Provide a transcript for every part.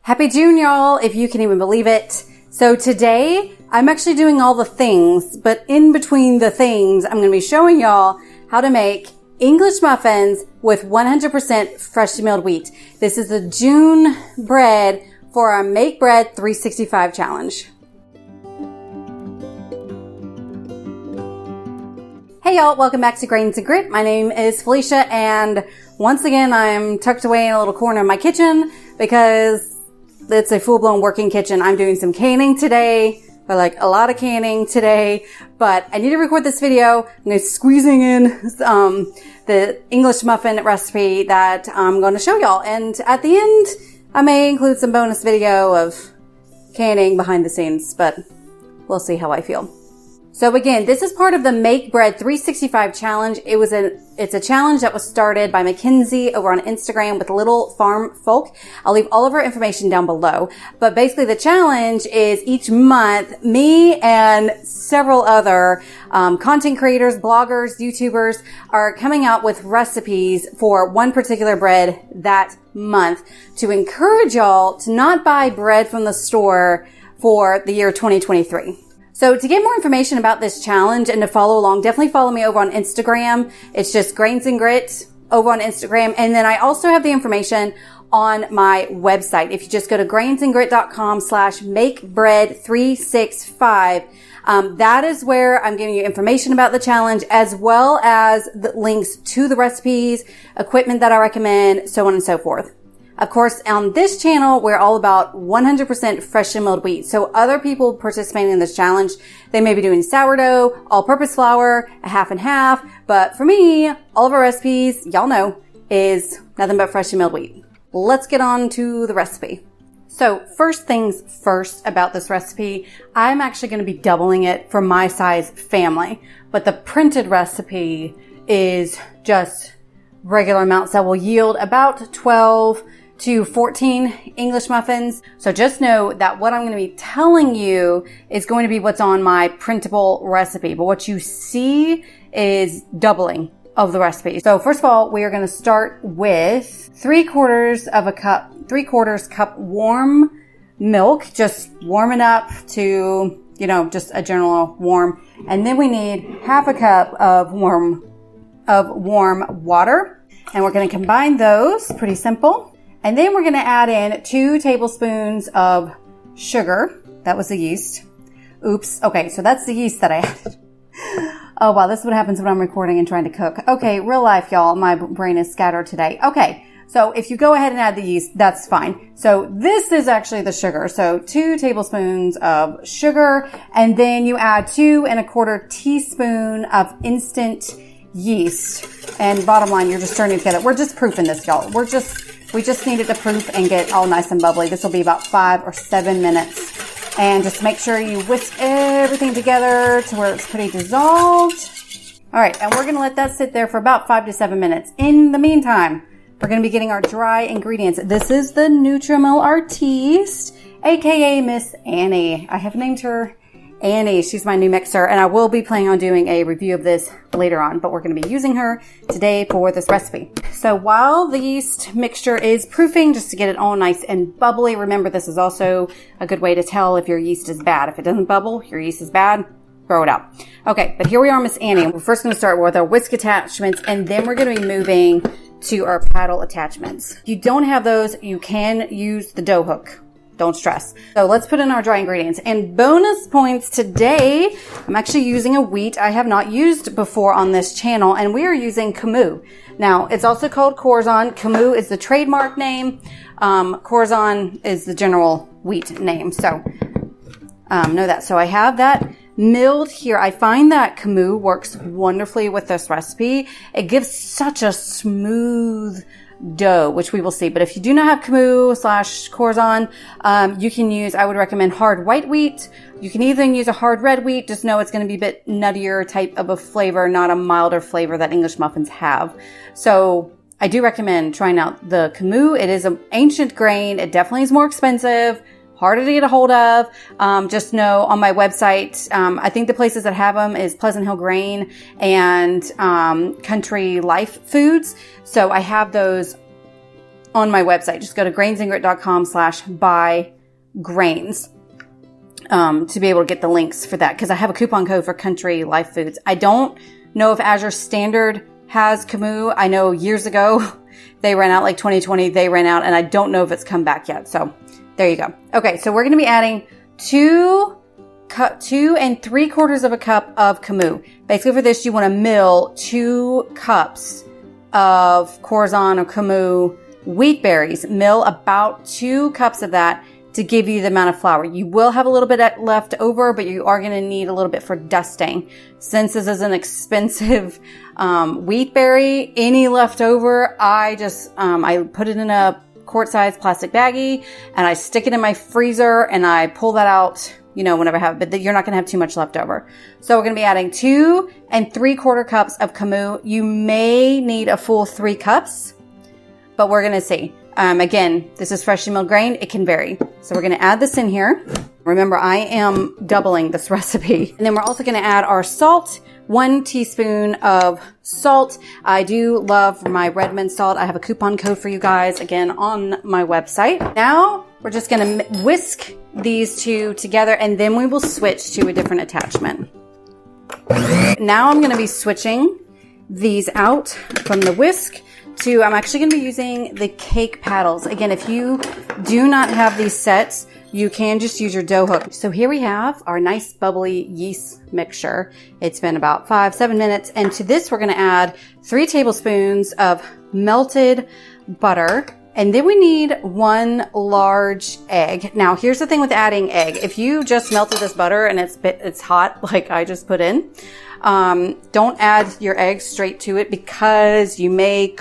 Happy June, y'all, if you can even believe it. So today, I'm actually doing all the things, but in between the things, I'm going to be showing y'all how to make English muffins with 100% freshly milled wheat. This is the June bread for our Make Bread 365 challenge. Hey y'all, welcome back to Grains and Grit. My name is Felicia, and once again, I'm tucked away in a little corner of my kitchen because it's a full-blown working kitchen. I'm doing some canning today, or like a lot of canning today, but I need to record this video. I'm squeezing in the English muffin recipe that I'm going to show y'all, and at the end, I may include some bonus video of canning behind the scenes, but we'll see how I feel. So again, this is part of the Make Bread 365 challenge. It's a challenge that was started by Mackenzie over on Instagram with Little Farm Folk. I'll leave all of her information down below. But basically the challenge is each month, me and several other content creators, bloggers, YouTubers are coming out with recipes for one particular bread that month to encourage y'all to not buy bread from the store for the year 2023. So to get more information about this challenge and to follow along, definitely follow me over on Instagram. It's just Grains and Grit over on Instagram. And then I also have the information on my website. If you just go to grainsandgrit.com/makebread365, that is where I'm giving you information about the challenge, as well as the links to the recipes, equipment that I recommend, so on and so forth. Of course, on this channel, we're all about 100% freshly milled wheat. So other people participating in this challenge, they may be doing sourdough, all-purpose flour, a half and half. But for me, all of our recipes, y'all know, is nothing but freshly milled wheat. Let's get on to the recipe. So first things first about this recipe, I'm actually going to be doubling it for my size family. But the printed recipe is just regular amounts that will yield about 12 to 14 English muffins. So just know that what I'm going to be telling you is going to be what's on my printable recipe. But what you see is doubling of the recipe. So first of all, we are going to start with 3/4 cup warm milk. Just warm it up to, just a general warm. And then we need 1/2 cup of warm water. And we're going to combine those, pretty simple. And then we're going to add in 2 tablespoons of sugar. That was the yeast. Oops. Okay, so that's the yeast that I added. Oh, wow, this is what happens when I'm recording and trying to cook. Okay, real life, y'all. My brain is scattered today. Okay, so if you go ahead and add the yeast, that's fine. So this is actually the sugar. So 2 tablespoons of sugar, and then you add 2 1/4 teaspoon of instant yeast. And bottom line, you're just stirring it together. We're just proofing this, y'all. We just need it to proof and get all nice and bubbly. This will be about 5 or 7 minutes. And just make sure you whisk everything together to where it's pretty dissolved. All right, and we're going to let that sit there for about 5 to 7 minutes. In the meantime, we're going to be getting our dry ingredients. This is the Nutrimil Artiste, aka Miss Annie. I have named her Annie. She's my new mixer, and I will be planning on doing a review of this later on, but we're going to be using her today for this recipe. So while the yeast mixture is proofing, just to get it all nice and bubbly, remember this is also a good way to tell if your yeast is bad. If it doesn't bubble, your yeast is bad, throw it out. Okay, but here we are, Miss Annie. We're first going to start with our whisk attachments, and then we're going to be moving to our paddle attachments. If you don't have those, you can use the dough hook. Don't stress. So let's put in our dry ingredients. And bonus points today, I'm actually using a wheat I have not used before on this channel, and we are using Kamut. Now, it's also called Khorasan. Kamut is the trademark name. Khorasan is the general wheat name. So know that. So I have that milled here. I find that Kamut works wonderfully with this recipe. It gives such a smooth dough, which we will see. But if you do not have Kamut/Khorasan, you can use, I would recommend hard white wheat. You can even use a hard red wheat. Just know it's going to be a bit nuttier type of a flavor, not a milder flavor that English muffins have. So I do recommend trying out the Kamut. It is an ancient grain. It definitely is more expensive, harder to get a hold of. Just know on my website, I think the places that have them is Pleasant Hill Grain and Country Life Foods. So I have those on my website. Just go to grainsandgrit.com/buy-grains to be able to get the links for that, because I have a coupon code for Country Life Foods. I don't know if Azure Standard has Kamut. I know years ago they ran out, like 2020, they ran out, and I don't know if it's come back yet. So there you go. Okay, so we're going to be adding 2 3/4 of a cup of Kamut. Basically for this, you want to mill 2 cups of Khorasan or Kamut wheat berries. Mill about 2 cups of that to give you the amount of flour. You will have a little bit left over, but you are going to need a little bit for dusting. Since this is an expensive wheat berry, any left over, I put it in a quart-sized plastic baggie and I stick it in my freezer and I pull that out, whenever I have it, but you're not going to have too much left over. So we're going to be adding 2 3/4 cups of Kamut. You may need a full 3 cups, but we're going to see. Again, this is freshly milled grain. It can vary. So we're going to add this in here. Remember, I am doubling this recipe. And then we're also going to add our salt, 1 teaspoon of salt. I do love my Redmond salt. I have a coupon code for you guys, again, on my website. Now we're just going to whisk these 2 together, and then we will switch to a different attachment. Now I'm going to be switching these out from the whisk to, I'm actually going to be using the cake paddles. Again, if you do not have these sets, you can just use your dough hook. So here we have our nice bubbly yeast mixture. It's been about 5-7 minutes. And to this, we're going to add 3 tablespoons of melted butter. And then we need 1 large egg. Now, here's the thing with adding egg. If you just melted this butter and it's hot, like I just put in, don't add your eggs straight to it, because you may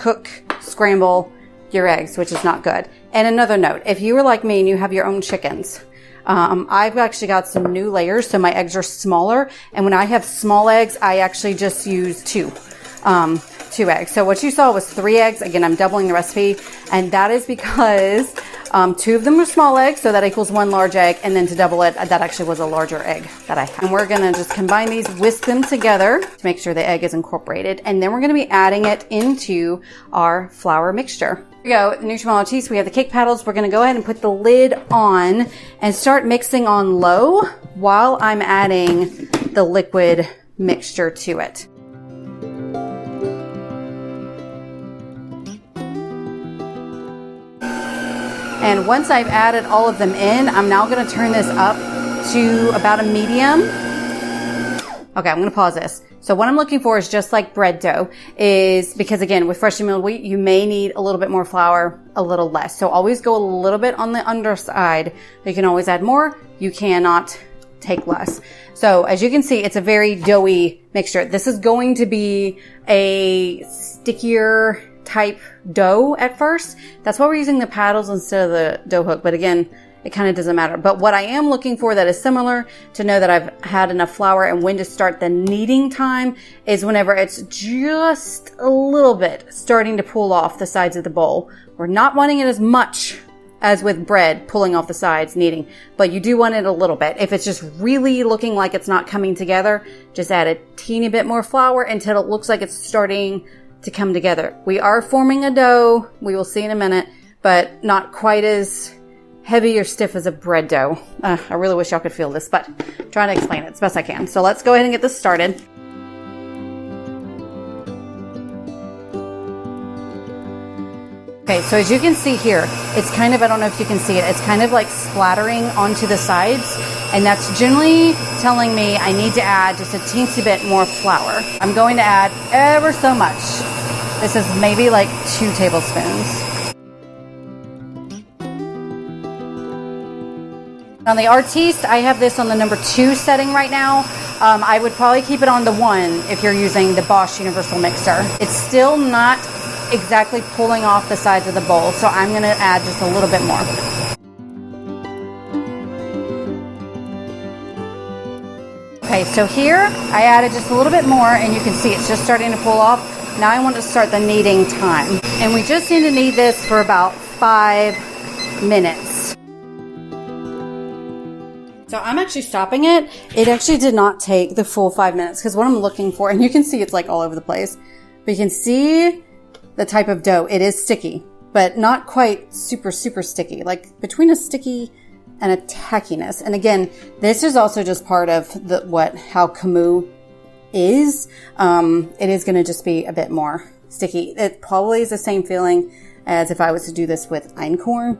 scramble your eggs, which is not good. And another note, if you were like me and you have your own chickens, I've actually got some new layers, so my eggs are smaller. And when I have small eggs, I actually just use 2 eggs. So what you saw was 3 eggs. Again, I'm doubling the recipe, and that is because 2 of them were small eggs, so that equals 1 large egg, and then to double it, that actually was a larger egg that I had. And we're gonna just combine these, whisk them together to make sure the egg is incorporated, and then we're gonna be adding it into our flour mixture. Here we go, the Nutrimala. We have the cake paddles. We're gonna go ahead and put the lid on and start mixing on low while I'm adding the liquid mixture to it. And once I've added all of them in, I'm now going to turn this up to about a medium. Okay, I'm going to pause this. So what I'm looking for is just like bread dough, is because again, with freshly milled wheat, you may need a little bit more flour, a little less. So always go a little bit on the underside. You can always add more. You cannot take less. So as you can see, it's a very doughy mixture. This is going to be a stickier type dough at first. That's why we're using the paddles instead of the dough hook. But again, it kind of doesn't matter. But what I am looking for that is similar to know that I've had enough flour and when to start the kneading time is whenever it's just a little bit starting to pull off the sides of the bowl. We're not wanting it as much as with bread pulling off the sides, kneading, but you do want it a little bit. If it's just really looking like it's not coming together, just add a teeny bit more flour until it looks like it's starting to come together. We are forming a dough, we will see in a minute, but not quite as heavy or stiff as a bread dough. I really wish y'all could feel this, but I'm trying to explain it as best I can. So let's go ahead and get this started. Okay, so as you can see here, it's kind of, I don't know if you can see it, it's kind of like splattering onto the sides, and that's generally telling me I need to add just a teensy bit more flour. I'm going to add ever so much. This is maybe like 2 tablespoons. On the Artiste, I have this on the number 2 setting right now. I would probably keep it on the 1 if you're using the Bosch Universal Mixer. It's still not exactly pulling off the sides of the bowl, so I'm going to add just a little bit more. Okay, so here I added just a little bit more, and you can see it's just starting to pull off. Now I want to start the kneading time, and we just need to knead this for about 5 minutes. So I'm actually stopping it. It actually did not take the full 5 minutes, because what I'm looking for, and you can see it's like all over the place, but you can see the type of dough. It is sticky, but not quite super, super sticky, like between a sticky and a tackiness. And again, this is also just part of how Kamut is. It is going to just be a bit more sticky. It probably is the same feeling as if I was to do this with einkorn.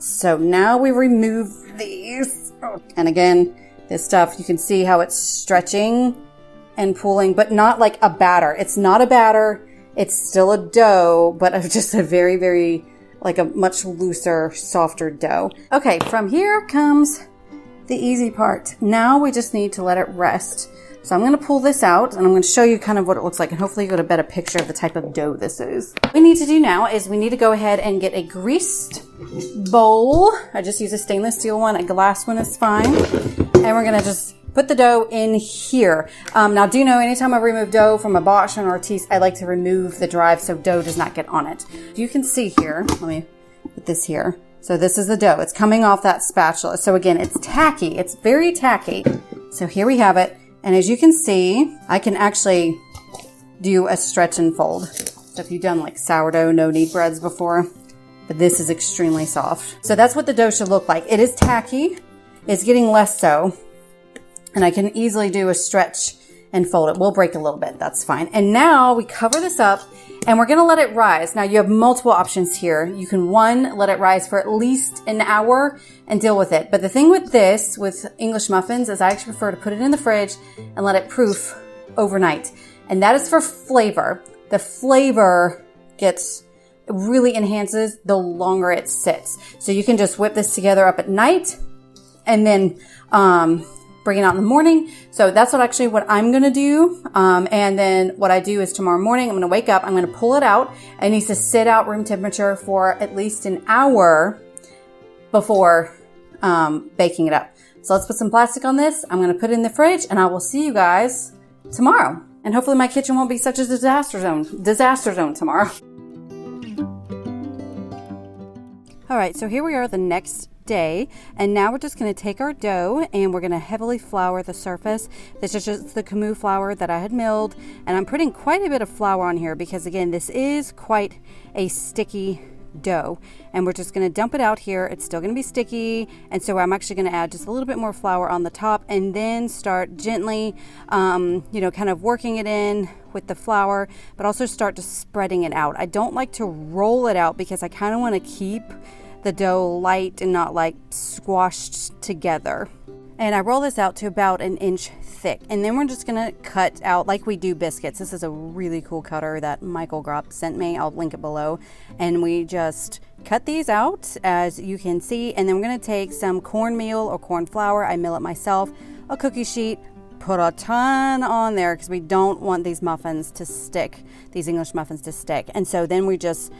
So now we remove these. And again, this stuff, you can see how it's stretching and pulling, but not like a batter. It's not a batter. It's still a dough, but just a very, very, like a much looser, softer dough. Okay, from here comes the easy part. Now we just need to let it rest. So I'm going to pull this out and I'm going to show you kind of what it looks like, and hopefully you get a better picture of the type of dough this is. What we need to do now is we need to go ahead and get a greased bowl. I just use a stainless steel one. A glass one is fine. And we're going to just put the dough in here. Now do know anytime I remove dough from a box or an artiste, I like to remove the drive so dough does not get on it. You can see here, let me put this here. So this is the dough. It's coming off that spatula. So again, it's tacky. It's very tacky. So here we have it. And as you can see, I can actually do a stretch and fold. So if you've done like sourdough, no knead breads before, but this is extremely soft. So that's what the dough should look like. It is tacky. It's getting less so. And I can easily do a stretch and fold it. We'll break a little bit. That's fine. And now we cover this up and we're going to let it rise. Now you have multiple options here. You can let it rise for at least an hour and deal with it. But the thing with this, with English muffins, is I actually prefer to put it in the fridge and let it proof overnight. And that is for flavor. The flavor really enhances the longer it sits. So you can just whip this together up at night and then, bring it out in the morning. So that's what I'm going to do. And then what I do is tomorrow morning, I'm going to wake up, I'm going to pull it out. It needs to sit out room temperature for at least an hour before baking it up. So let's put some plastic on this. I'm going to put it in the fridge and I will see you guys tomorrow. And hopefully my kitchen won't be such a disaster zone tomorrow. All right, so here we are the next day, and now we're just going to take our dough and we're going to heavily flour the surface. This is just the Kamut flour that I had milled, and I'm putting quite a bit of flour on here because again, this is quite a sticky dough, and we're just going to dump it out here. It's still going to be sticky, and so I'm actually going to add just a little bit more flour on the top and then start gently kind of working it in with the flour, but also start just spreading it out. I don't like to roll it out because I kind of want to keep the dough light and not like squashed together. And I roll this out to about an inch thick. And then we're just gonna cut out like we do biscuits. This is a really cool cutter that Michael Gropp sent me. I'll link it below. And we just cut these out, as you can see. And then we're gonna take some cornmeal or corn flour. I mill it myself, a cookie sheet, put a ton on there because we don't want these muffins to stick, these English muffins to stick. And so then we just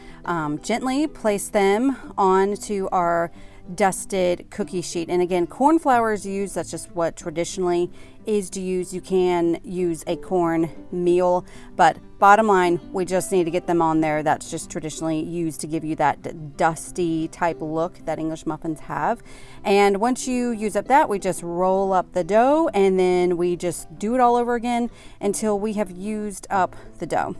gently place them onto our dusted cookie sheet. And again, corn flour is used. That's just what traditionally is to use. You can use a corn meal, but bottom line, we just need to get them on there. That's just traditionally used to give you that dusty type look that English muffins have. And once you use up that, we just roll up the dough and then we just do it all over again until we have used up the dough.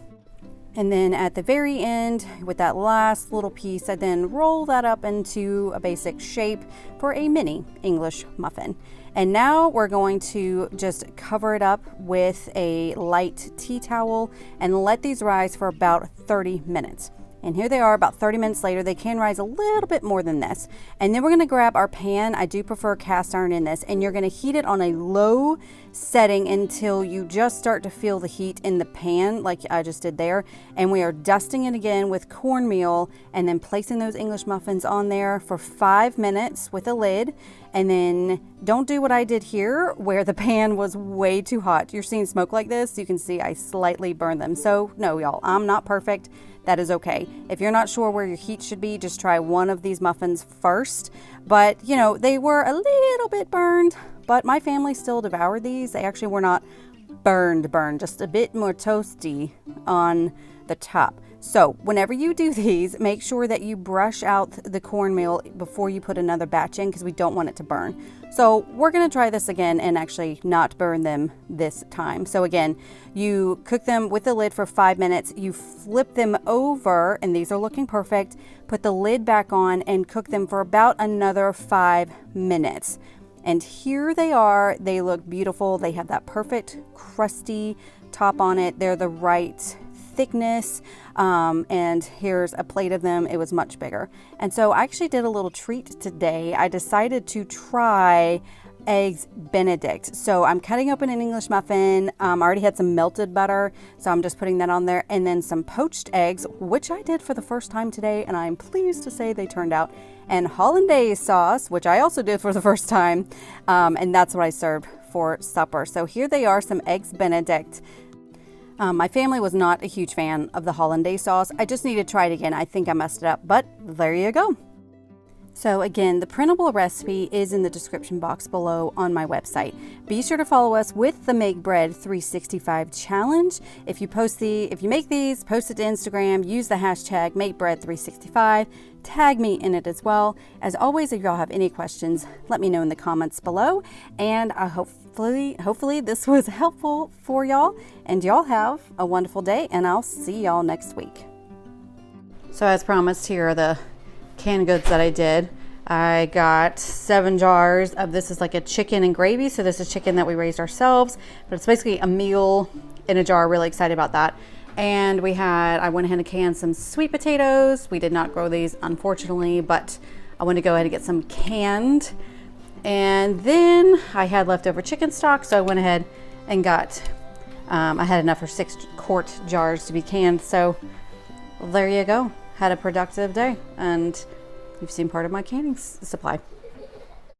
And then at the very end, with that last little piece, I then roll that up into a basic shape for a mini English muffin. And now we're going to just cover it up with a light tea towel and let these rise for about 30 minutes. And here they are about 30 minutes later. They can rise a little bit more than this. And then we're going to grab our pan. I do prefer cast iron in this. And you're going to heat it on a low setting until you just start to feel the heat in the pan like I just did there. And we are dusting it again with cornmeal and then placing those English muffins on there for 5 minutes with a lid. And then don't do what I did here where the pan was way too hot. You're seeing smoke like this. You can see I slightly burned them. So no, y'all, I'm not perfect. That is okay. If you're not sure where your heat should be, just try one of these muffins first. But, you know, they were a little bit burned, but my family still devoured these. They actually were not burned, just a bit more toasty on the top. So whenever you do these, make sure that you brush out the cornmeal before you put another batch in because we don't want it to burn. So we're going to try this again and actually not burn them this time. So again, you cook them with the lid for 5 minutes. You flip them over, and these are looking perfect. Put the lid back on and cook them for about another 5 minutes. And here they are. They look beautiful. They have that perfect crusty top on it. They're the right thickness, and here's a plate of them. It was much bigger. And so I actually did a little treat today. I decided to try eggs Benedict. So I'm cutting open an English muffin. I already had some melted butter, so I'm just putting that on there, and then some poached eggs, which I did for the first time today, and I'm pleased to say they turned out, and hollandaise sauce, which I also did for the first time, and that's what I served for supper. So here they are, some eggs Benedict. My family was not a huge fan of the hollandaise sauce. I just need to try it again. I think I messed it up, but there you go. So again, the printable recipe is in the description box below on my website. Be sure to follow us with the Make Bread 365 challenge. If you make these, post it to Instagram, use the hashtag MakeBread365, tag me in it as well. As always, if y'all have any questions, let me know in the comments below. And hopefully this was helpful for y'all, and y'all have a wonderful day, and I'll see y'all next week. So as promised, here are the canned goods that I did. I got 7 jars of this. Is like a chicken and gravy. So this is chicken that we raised ourselves, but it's basically a meal in a jar. Really excited about that. And I went ahead and canned some sweet potatoes. We did not grow these, unfortunately, but I want to go ahead and get some canned. And then I had leftover chicken stock, so I went ahead and got, I had enough for 6 quart jars to be canned. So there you go. Had a productive day, and you've seen part of my canning supply.